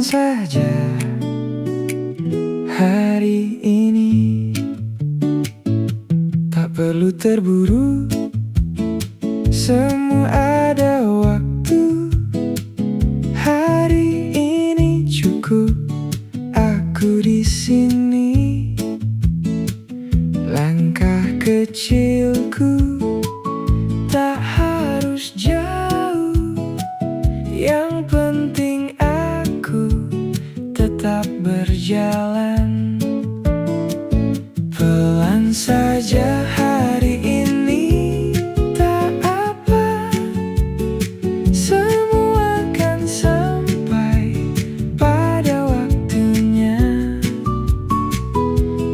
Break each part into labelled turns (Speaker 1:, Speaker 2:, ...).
Speaker 1: saja hari ini, tak perlu terburu, semua ada waktu. Hari ini cukup aku di sini. Langkah kecilku tak harus jauh, yang penting aku tetap berjalan. Pelan saja hari ini, tak apa, semua akan sampai pada waktunya.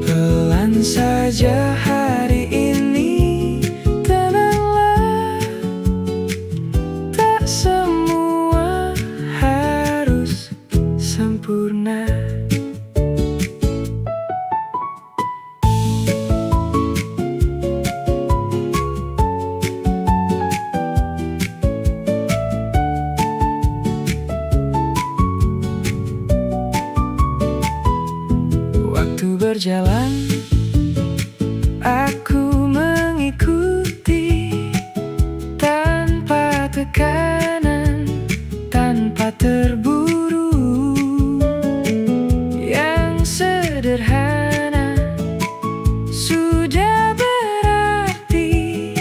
Speaker 1: Pelan saja hari ini, tenanglah, tak semua harus sempurna. Waktu berjalan, aku mengikuti tanpa tekanan, tanpa terburu. Yang sederhana sudah berarti,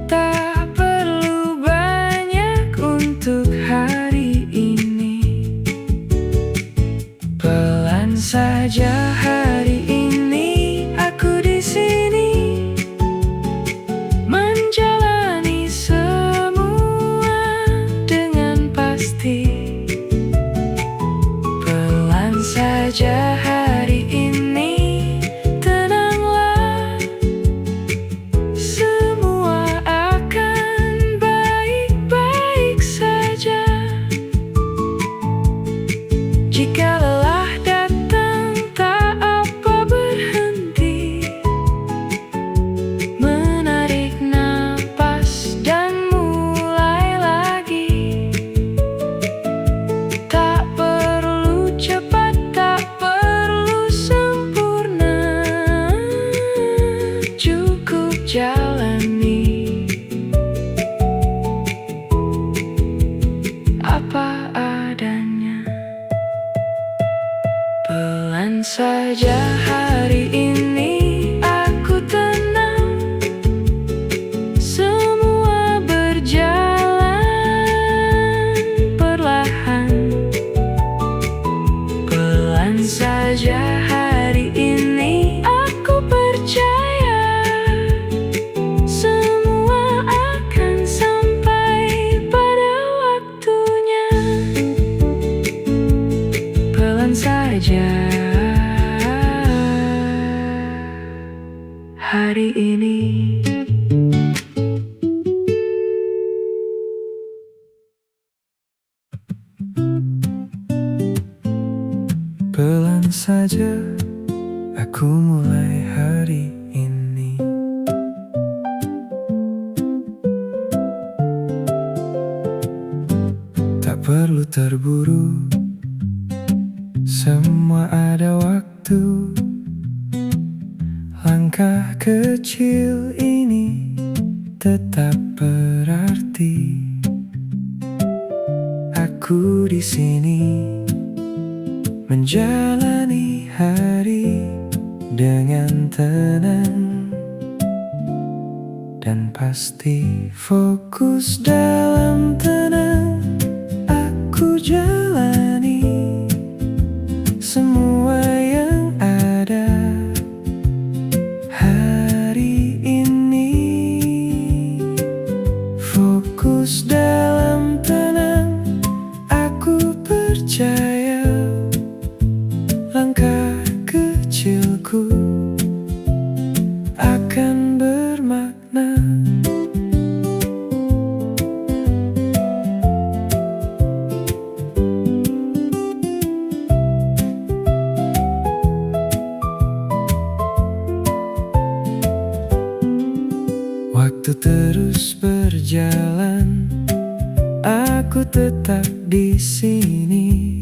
Speaker 1: tak perlu banyak untuk hari ini. Pelan saja hari ini, aku di sini menjalani semua dengan pasti. Pelan saja hari ini, tenanglah, semua akan baik-baik saja. Jika lelah datang, tak apa berhenti, menarik napas dan mulai lagi. Tak perlu cepat, tak perlu sempurna, cukup jalani apa adanya. Pelan saja hari ini, aku tenang, semua berjalan perlahan. Pelan saja hari ini, aku percaya semua akan sampai pada waktunya. Pelan saja hari ini. Pelan saja aku mulai hari ini. Tak perlu terburu, semua ada waktu. Langkah kecil ini tetap berarti. Aku di sini menjalani hari dengan tenang dan pasti. Fokus dalam tenang, aku jalani semua yang ada hari ini. Fokus dalam tenang, aku percaya langkah kecilku akan bermakna. Waktu terus berjalan, aku tetap di sini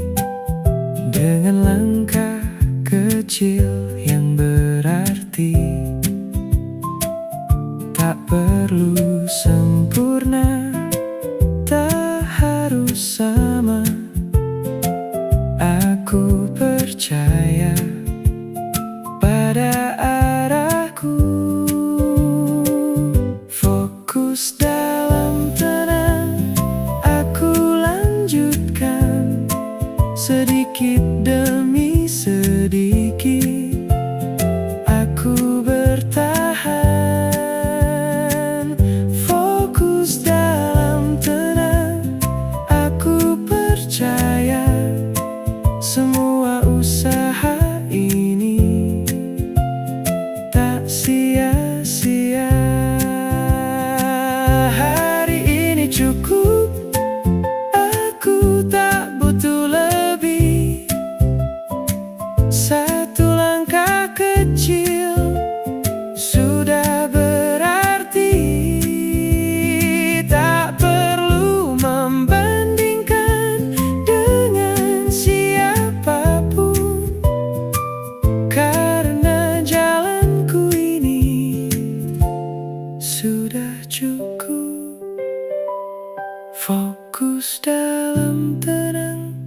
Speaker 1: Fokus dalam tenang,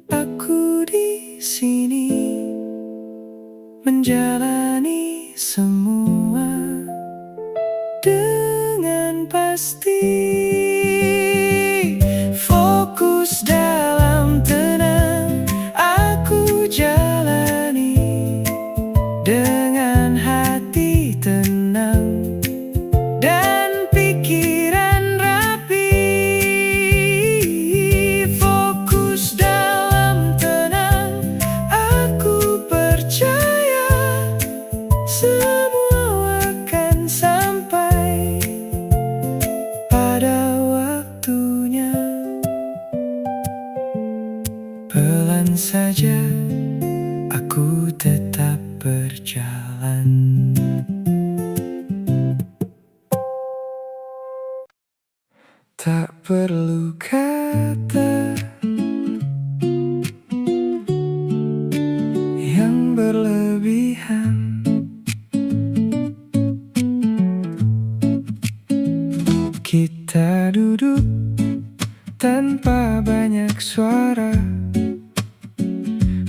Speaker 1: aku di sini menjalani semua dengan pasti. Fokus dalam tenang, aku jalani dengan hati tenang dan pikiran rapi. Fokus dalam tenang, aku percaya semua akan sampai pada waktunya. Pelan saja aku tetap berjalan. Tak perlu kata yang berlebihan. Kita duduk tanpa banyak suara,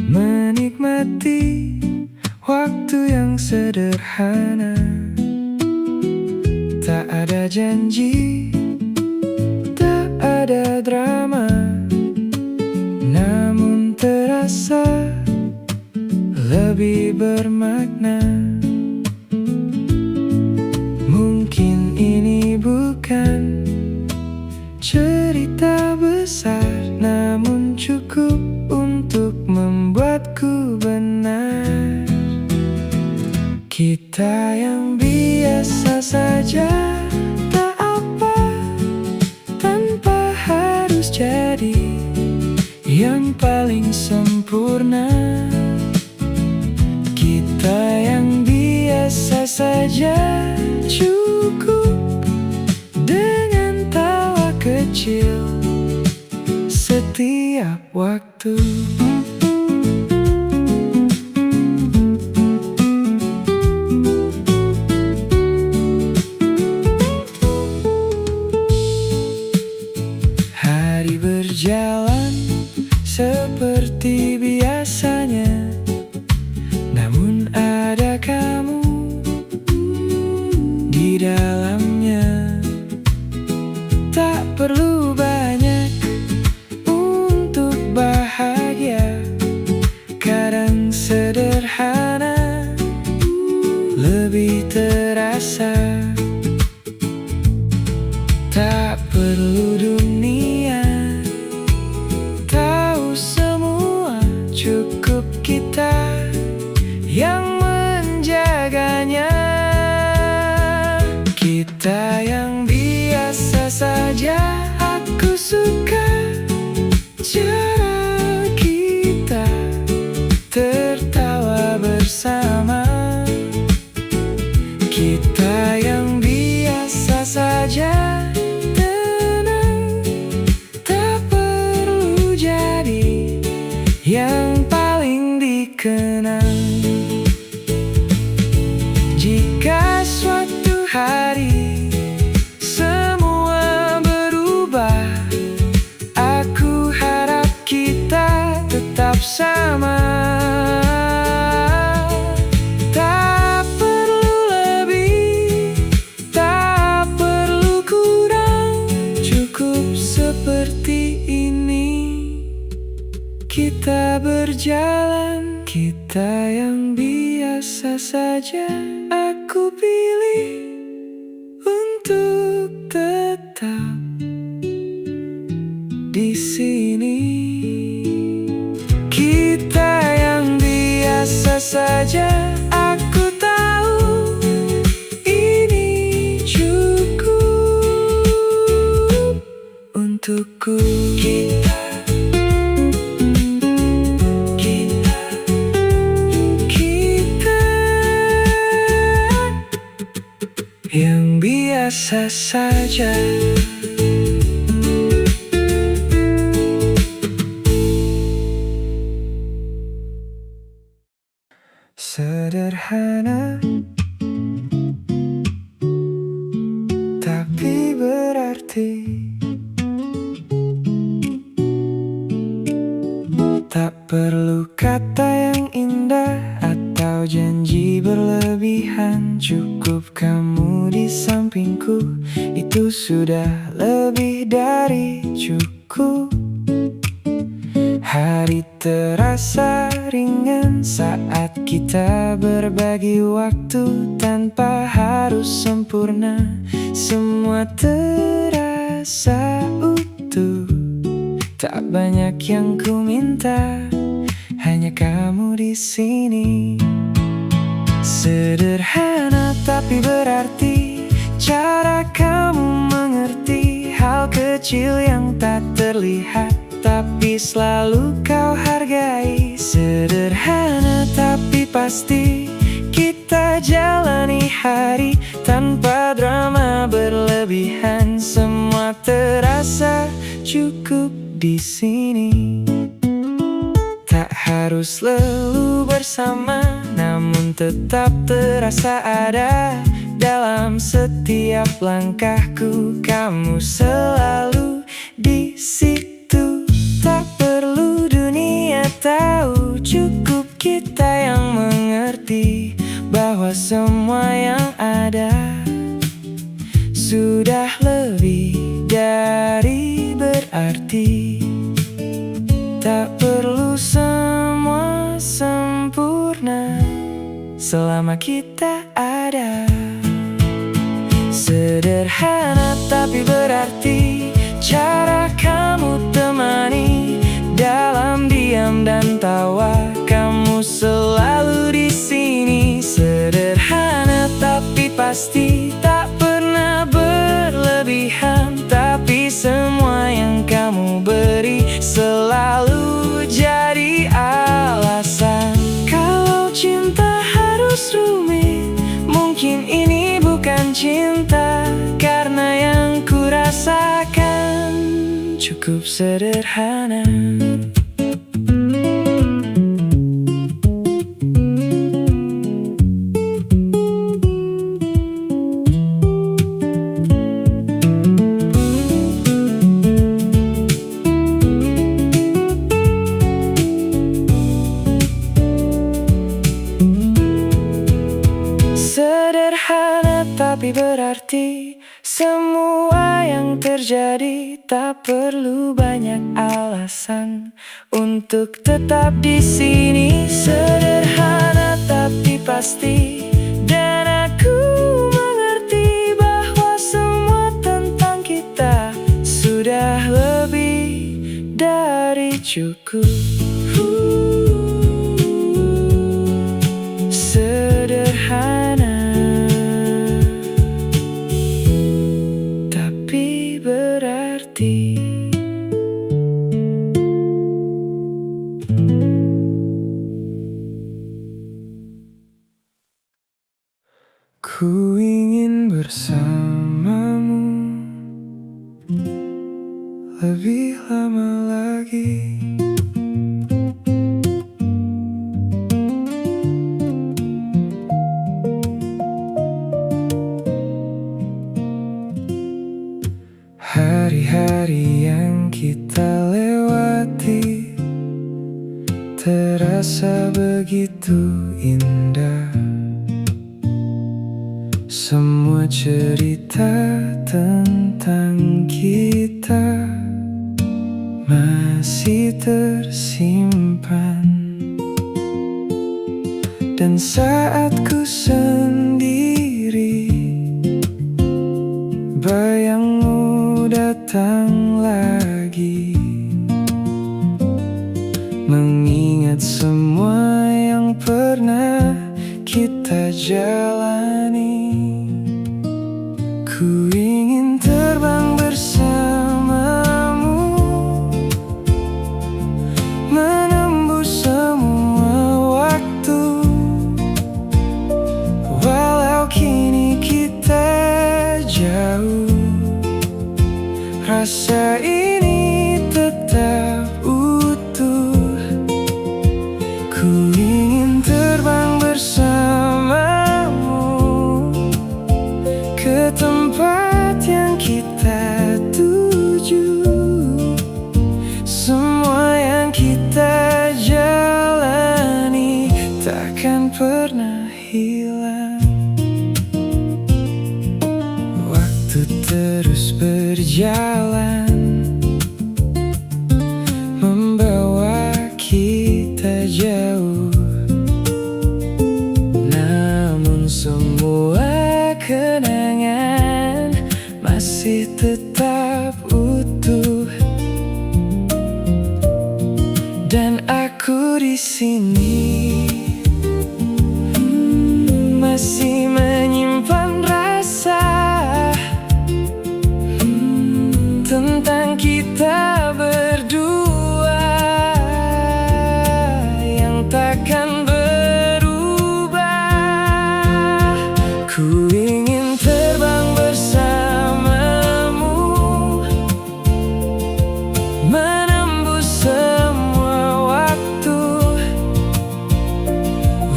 Speaker 1: menikmati waktu yang sederhana. Tak ada janji, tak ada drama, namun terasa lebih bermakna. Mungkin ini bukan cerita besar, namun cukup untuk membuatku benar. Kita yang biasa saja, tak apa, tanpa harus jadi yang paling sempurna. Kita yang biasa saja, cukup dengan tawa kecil setiap waktu. Hari berjalan seperti biasanya, namun ada kamu di dalamnya. Tak perlu banyak untuk bahagia, kadang sederhana lebih terasa. Tak perlu dunia tahu semua, cukup kita yang menjaganya. Kita yang biasa saja, aku suka cara kita tertawa bersama. Kita yang biasa saja, tenang, tak perlu jadi yang paling dikenang. Jika suatu hari semua berubah, aku harap kita tetap sama. Tak perlu lebih, tak perlu kurang, cukup seperti ini. Kita berjalan, kita yang biasa saja, aku pilih untuk tetap di sini. Kita yang biasa saja, aku tahu ini cukup untukku. Yang biasa saja. Sederhana tapi berarti. perlu kata yang indah atau janji berlebihan. Cukup kamu di sampingku, itu sudah lebih dari cukup. Hari terasa ringan saat kita berbagi waktu. Tanpa harus sempurna, semua terasa utuh. Tak banyak yang ku minta, hanya kamu di sini. Sederhana tapi berarti, cara kamu mengerti hal kecil yang tak terlihat, tapi selalu kau hargai. Sederhana tapi pasti, kita jalani hari tanpa drama berlebihan. Semua terasa cukup di sini. Tak harus selalu bersama, namun tetap terasa ada dalam setiap langkahku. Kamu selalu di situ, tak perlu dunia tahu. Cukup kita yang mengerti bahwa semua yang ada sudah lebih dari berarti. Tak perlu semua sempurna selama kita ada. Sederhana tapi berarti, cara kamu temani dalam diam dan tawa. Kamu selalu di sini. Sederhana tapi pasti, tak pernah berlebihan, tapi semua yang kamu beri selalu jadi alasan. Kalau cinta harus rumit, mungkin ini bukan cinta, karena yang ku rasakan cukup sederhana. Sederhana tapi berarti, semua yang terjadi tak perlu banyak alasan untuk tetap di sini. Sederhana tapi pasti, dan aku mengerti bahwa semua tentang kita sudah lebih dari cukup. Sederhana tapi berarti. Ku ingin bersamamu lebih lama lagi. Hari-hari yang kita lewati terasa begitu indah. Semua cerita tentang kita masih tersimpan. Dan saat ku sendiri, bayangmu datang lagi, mengingat semua yang pernah kita jalani. Ku ingin terbang bersamamu, menembus semua waktu. Walau kini kita jauh, rasa ini tetap utuh. Ku ingin terbang bersamamu ke tempat yang kita tuju. Semua yang kita jalani jalan membawa kita jauh, namun semua kenangan masih tetap utuh. Dan aku di sini masih menyimpan rasa tentang kita berdua yang takkan berubah. Ku ingin terbang bersamamu, menembus semua waktu,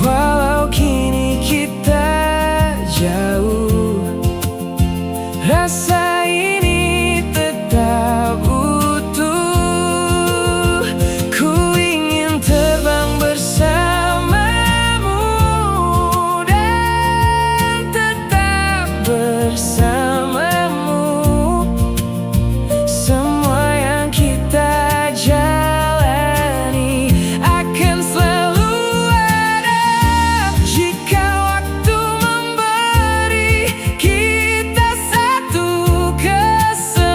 Speaker 1: walau kini kita jauh. Rasa ini tetap utuh. Ku ingin terbang bersamamu dan tetap bersamamu. Semua yang kita jalani akan selalu ada jika waktu memberi kita satu kesempatan.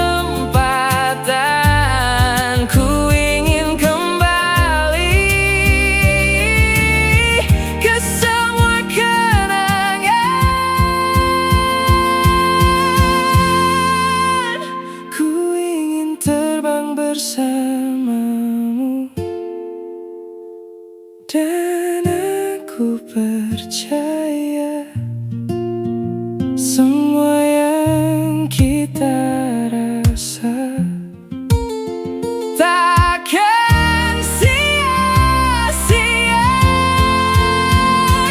Speaker 1: Ku ingin kembali ke semua kenangan. Ku ingin terbang bersamamu, dan aku percaya semua yang kita rasa takkan sia-sia.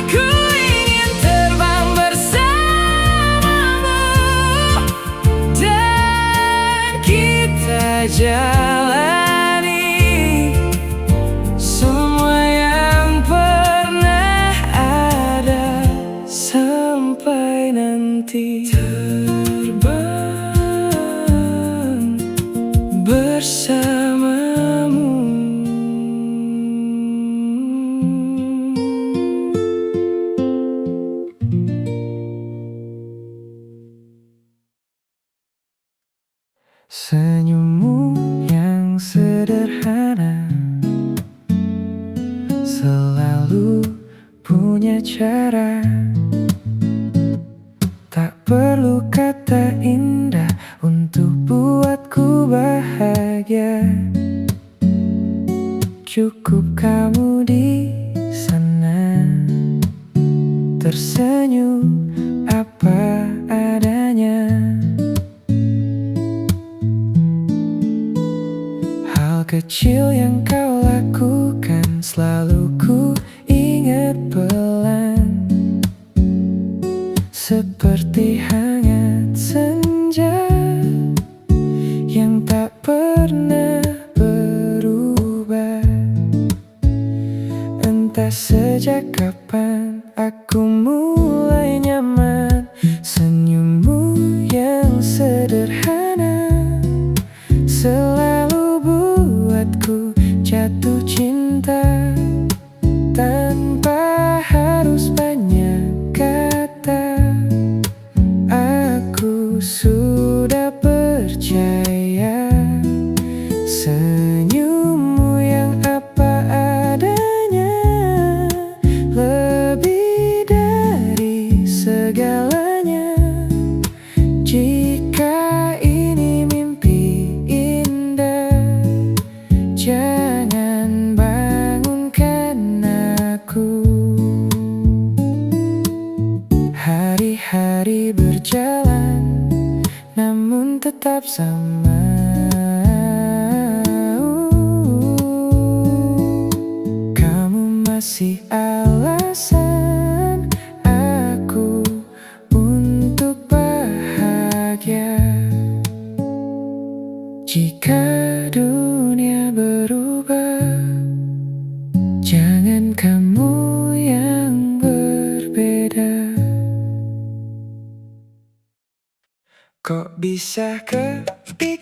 Speaker 1: Ku ingin terbang bersamamu dan kita jalani semua yang pernah ada sampai nanti. Terbang bersamamu. Senyummu yang sederhana selalu punya cara. Tak perlu kata indah untuk buatku bahagia. Cukup kamu di sana tersenyum apa adanya. Hal kecil yang kau lakukan selalu ku ingat pelan, seperti hangat senja yang tak pernah berubah. Entah sejak kapan aku mulai nyaman. Senyummu yang sederhana selalu buatku jatuh cinta tanpa harus banyak kata. Aku sudah percaya senyummu yang apa adanya lebih dari segalanya. Jika ini mimpi indah, jangan bangunkan aku. Hari-hari berjalan namun tetap sama. Kamu masih alasan aku untuk bahagia. Jika dunia berubah, jangan kamu yang berbeda. Kok bisa kepikiran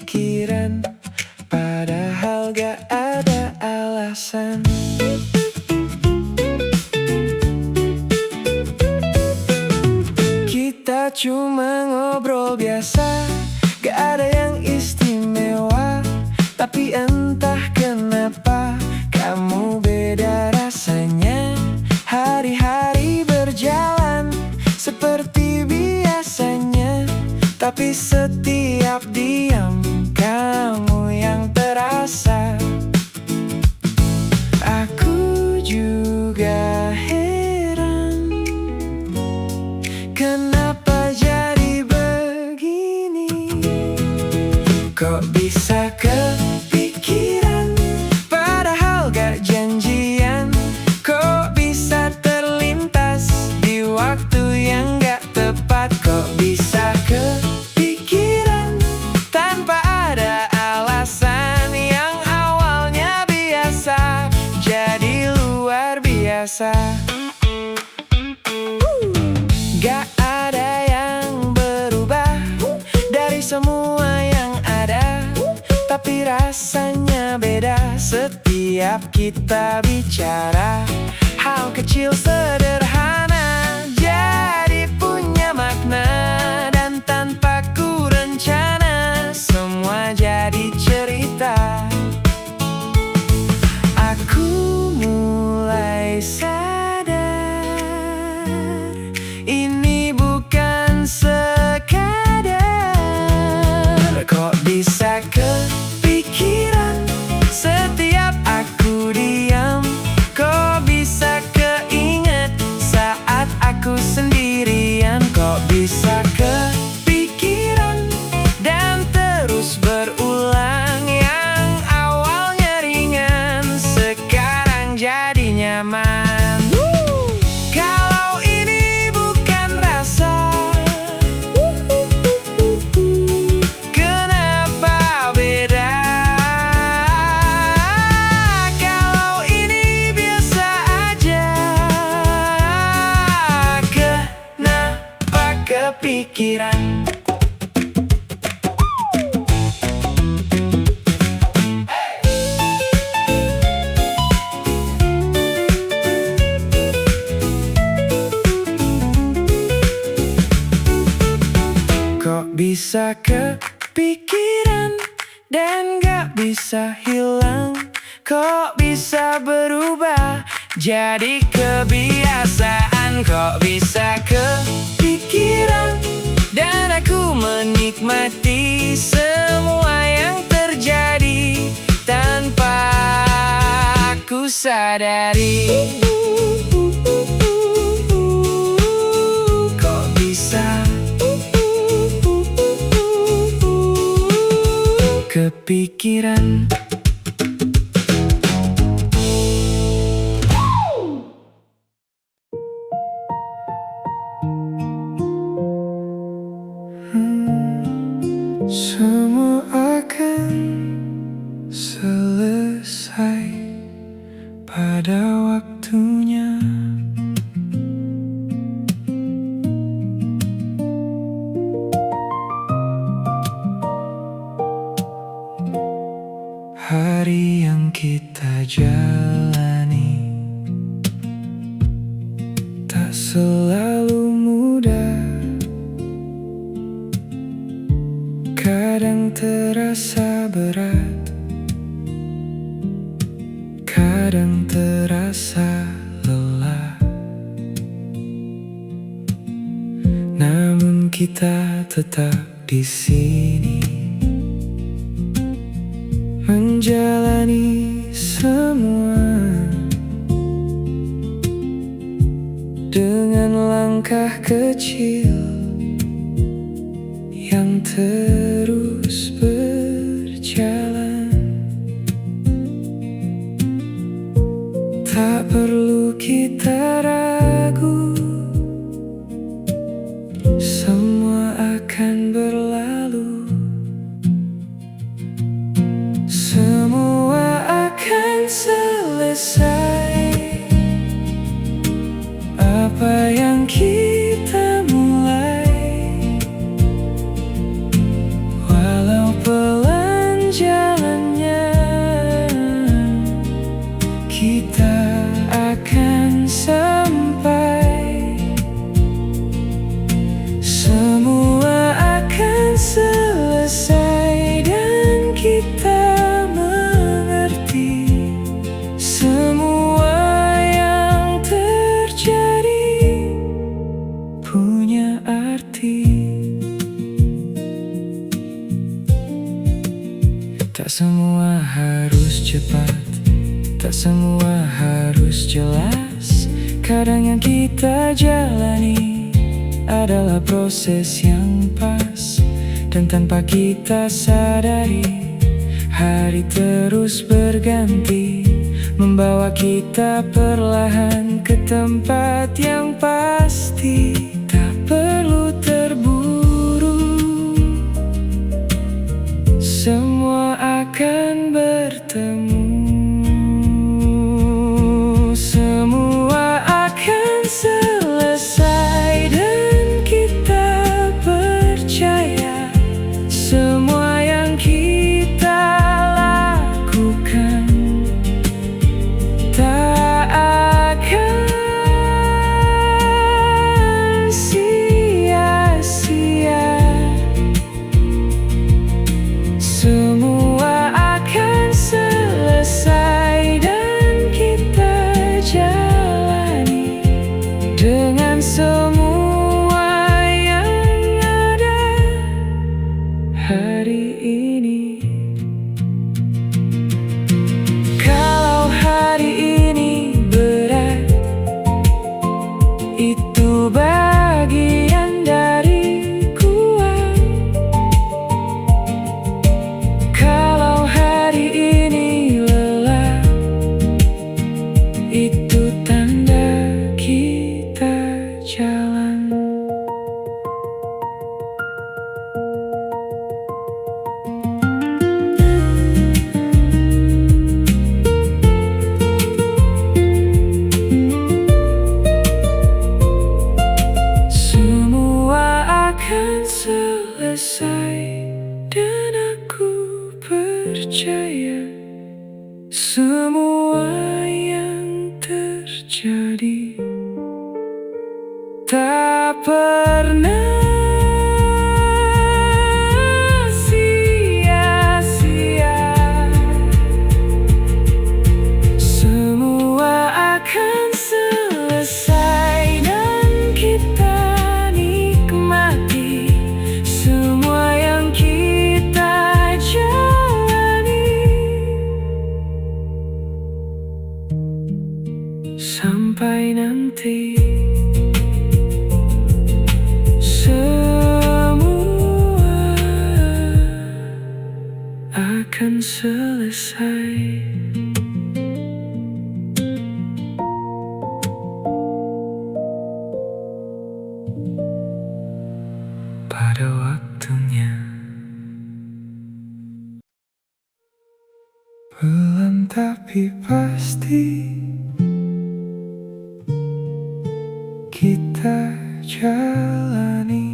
Speaker 1: Tapi entah kenapa kamu beda rasanya. Hari-hari berjalan seperti biasanya, tapi setiap diam kamu yang terasa. Aku juga heran, kenapa jadi begini? Kok bisa kepikiran padahal gak janjian? Kok bisa terlintas di waktu yang gak tepat? Kok bisa kepikiran tanpa ada alasan? Yang awalnya biasa jadi luar biasa. Gak ada yang berubah dari semua yang ada, tapi rasanya beda setiap kita bicara. Hal kecil sederhana jadi punya makna, dan tanpa ku rencana semua jadi cerita. Aku mulai sadar ini bukan sekadar. Kok bisa kepikiran setiap aku diam? Kok bisa keinget saat aku sendirian? Kok bisa kepikiran dan terus berulang? Yang awalnya ringan sekarang jadi nyaman. Kalau ini bukan rasa, kenapa beda? Kalau ini biasa aja, kenapa kepikiran? Kok bisa kepikiran dan gak bisa hilang? Kok bisa berubah jadi kebiasaan? Kok bisa kepikiran dan aku menikmati semua yang terjadi tanpa aku sadari? Kok bisa kepikiran? Semua akan selesai pada waktunya. Hari yang kita jalani tak selalu mudah. Kadang terasa berat, kadang terasa lelah. Namun kita tetap di sini menjalani semua dengan langkah kecil yang terus berjalan. Tak perlu kita ragu, semua akan berlalu. Semua akan selesai. Apa yang kita mulai, walau pelan jalannya, kita akan sampai. Semua akan selesai dan kita Tak semua harus cepat, tak semua harus jelas. Kadang yang kita jalani adalah proses yang pas, dan tanpa kita sadari, hari terus berganti, membawa kita perlahan ke tempat yang pasti. Tak perlu terburu, semua akan bertemu. Semua akan selesai dan kita percaya, semua yang kita lakukan tak akan sia-sia. Semua akan selesai dan kita jalani dengan semua yang ada hari ini. Kalau hari ini berat, itu bagian dari kuat. Kalau hari ini lelah, itu tanda kita jalan. Semua akan selesai dan aku percaya, semua yang terjadi tak pernah sia-sia. Semua akan selesai dan kita nikmati semua yang kita jalani sampai nanti. Semua akan selesai. Pada waktunya, pelan tapi pasti kita jalani.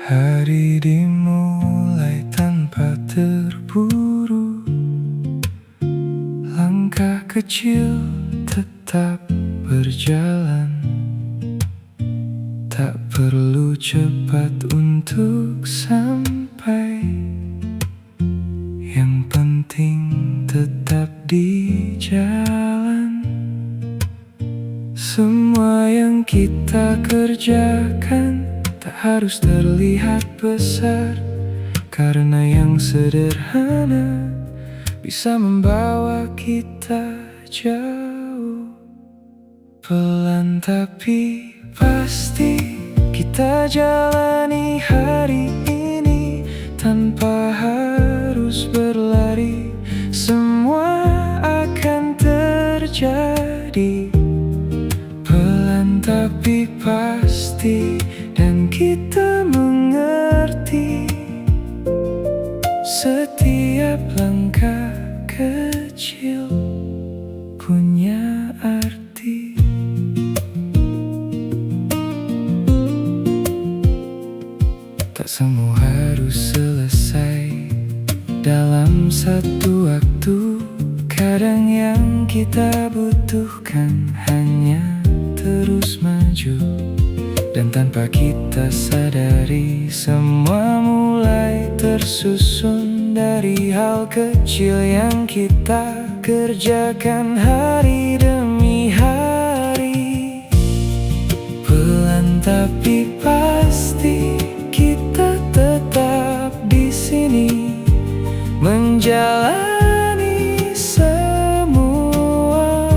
Speaker 1: Hari dimulai tanpa terburu, langkah kecil tetap berjalan. Tak perlu cepat untuk sampai, yang penting tetap di jalan. Semua yang kita kerjakan tak harus terlihat besar, karena yang sederhana bisa membawa kita jauh. Pelan tapi pasti kita jalani hari ini tanpa harus berlari. Semua akan terjadi pelan tapi pasti, dan kita mengerti setiap langkah kecil punya arti. Tak semua harus selesai dalam satu waktu. Kadang yang kita butuhkan hanya terus maju, Dan tanpa kita sadari, semua mulai tersusun dari hal kecil yang kita kerjakan hari demi hari. Pelan tapi pasti kita tetap di sini menjalani semua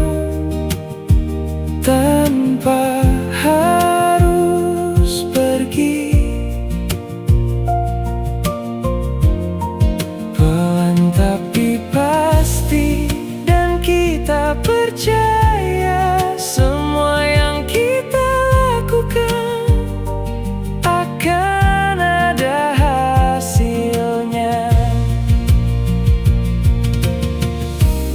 Speaker 1: tanpa harus pergi. Pelan tapi pasti, dan kita percaya semua yang kita lakukan akan ada hasilnya.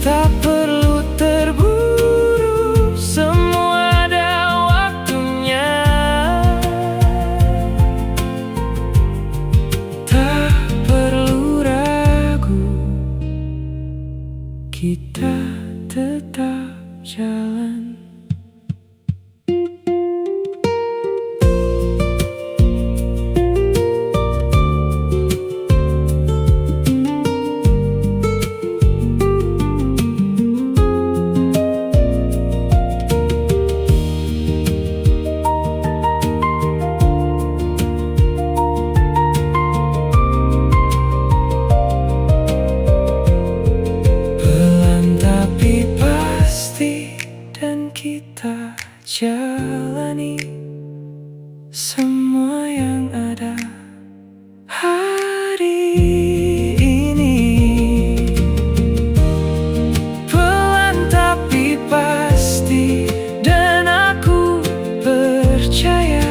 Speaker 1: Tak perlu terburu, semua ada waktunya. Tak perlu ragu, kita tetap jalan. Dan kita jalani semua yang ada hari ini. Pelan tapi pasti, dan aku percaya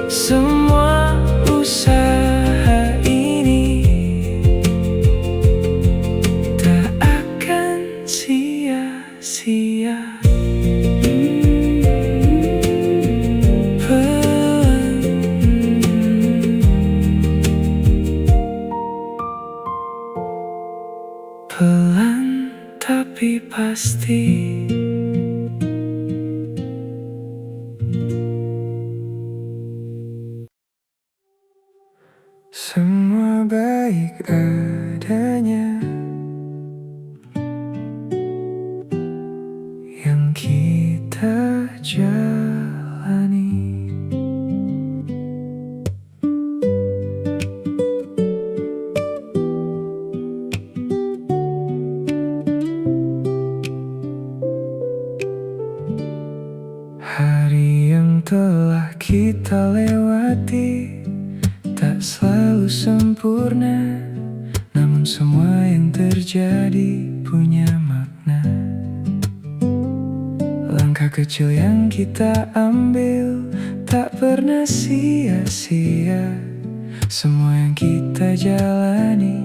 Speaker 1: semua usaha ini tak akan sia-sia. Pelan tapi pasti. Semua baik adanya yang kita jalani. Hari yang telah kita lewati tak selalu sempurna, namun semua yang terjadi punya makna. Langkah kecil yang kita ambil tak pernah sia-sia. Semua yang kita jalani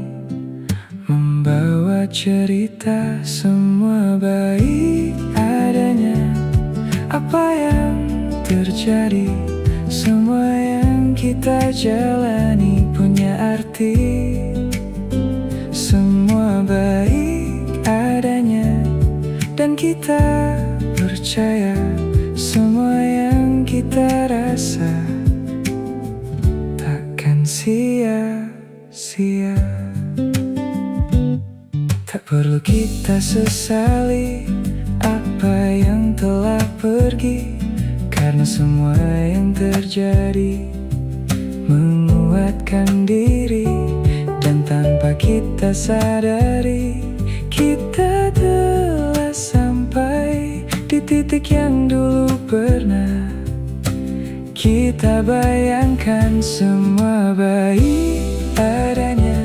Speaker 1: membawa cerita. Semua baik adanya. Apa yang terjadi, semua yang kita jalani punya arti. Semua baik adanya, dan kita percaya semua yang kita rasa takkan sia-sia. Tak perlu kita sesali apa yang telah pergi, karena semua yang terjadi menguatkan diri. Dan tanpa kita sadari, kita telah sampai di titik yang dulu pernah kita bayangkan. Semua baik adanya,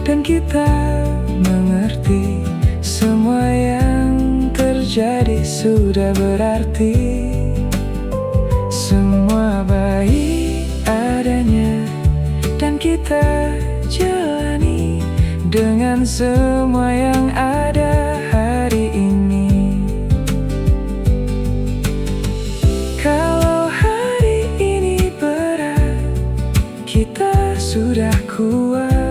Speaker 1: dan kita mengerti semua yang terjadi sudah berarti. Semua baik adanya, dan kita jalani dengan semua yang ada hari ini. Kalau hari ini berat, kita sudah kuat.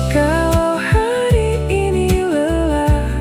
Speaker 1: Kalau hari ini lelah,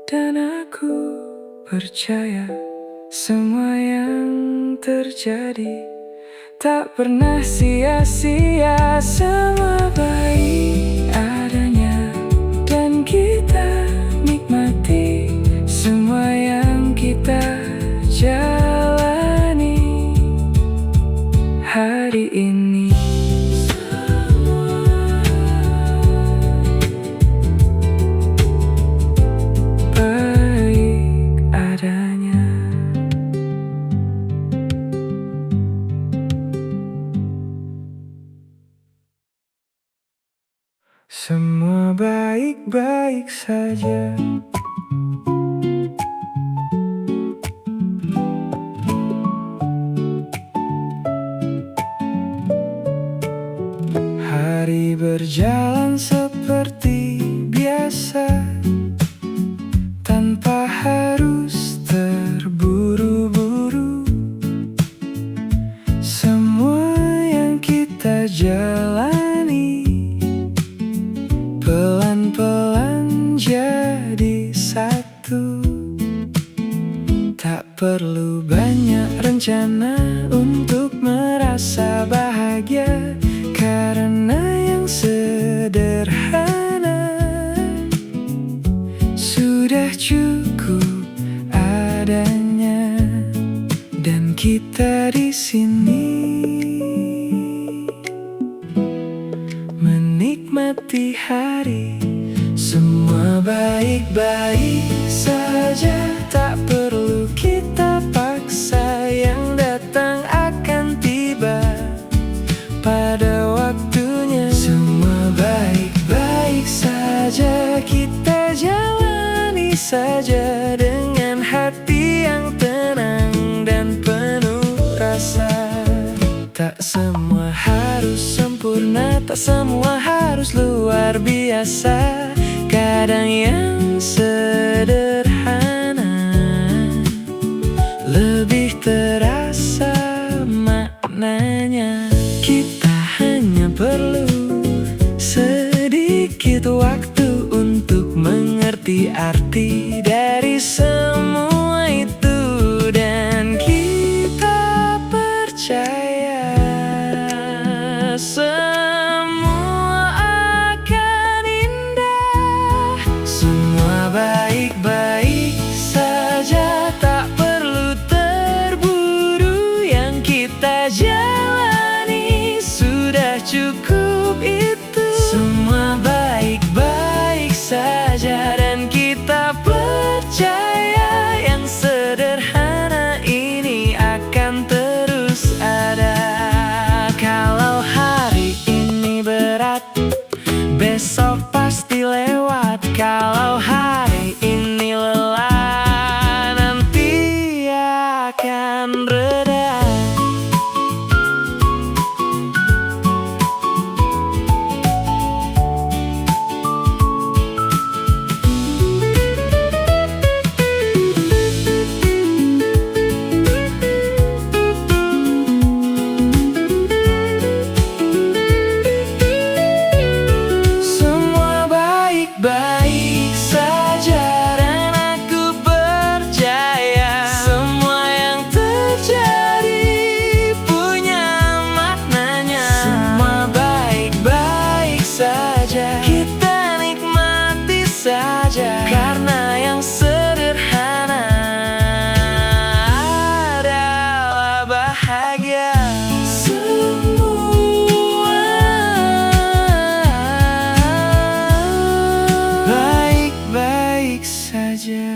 Speaker 1: Dan aku percaya semua yang terjadi tak pernah sia-sia. Semua baik adanya, dan kita nikmati semua yang kita jalani hari ini. Baik adanya. Semua baik-baik saja. Hari berjalan seperti biasa, tanpa harus terburu-buru. Semua yang kita jalani pelan-pelan jadi satu. Tak perlu banyak rencana untuk merasa bahagia, karena yang sederhana sudah cukup adanya. Dan kita di sini menikmati hari. Semua baik-baik saja, tak perlu kita paksa. Yang datang akan tiba pada waktunya. Semua baik-baik saja, kita jalani saja dengan hati yang tenang dan penuh rasa. Tak semua harus sempurna, tak semua harus luar biasa. Kadang yang sederhana lebih terasa maknanya. Kita hanya perlu sedikit waktu untuk mengerti arti dari semua itu. Dan kita percaya semua akan indah. Semua baik-baik saja, tak perlu terburu. Yang kita jalani sudah cukup itu. Semua baik-baik saja, dan kita percaya yang sederhana ini akan terus ada. Kalau hari ini berat, besok pasti lewat. Kalau hari ini lelah, nanti akan reda. Baik saja, dan aku percaya semua yang terjadi punya maknanya. Semua baik-baik saja, kita nikmati saja, karena yang sederhana adalah bahagia. Baik saja.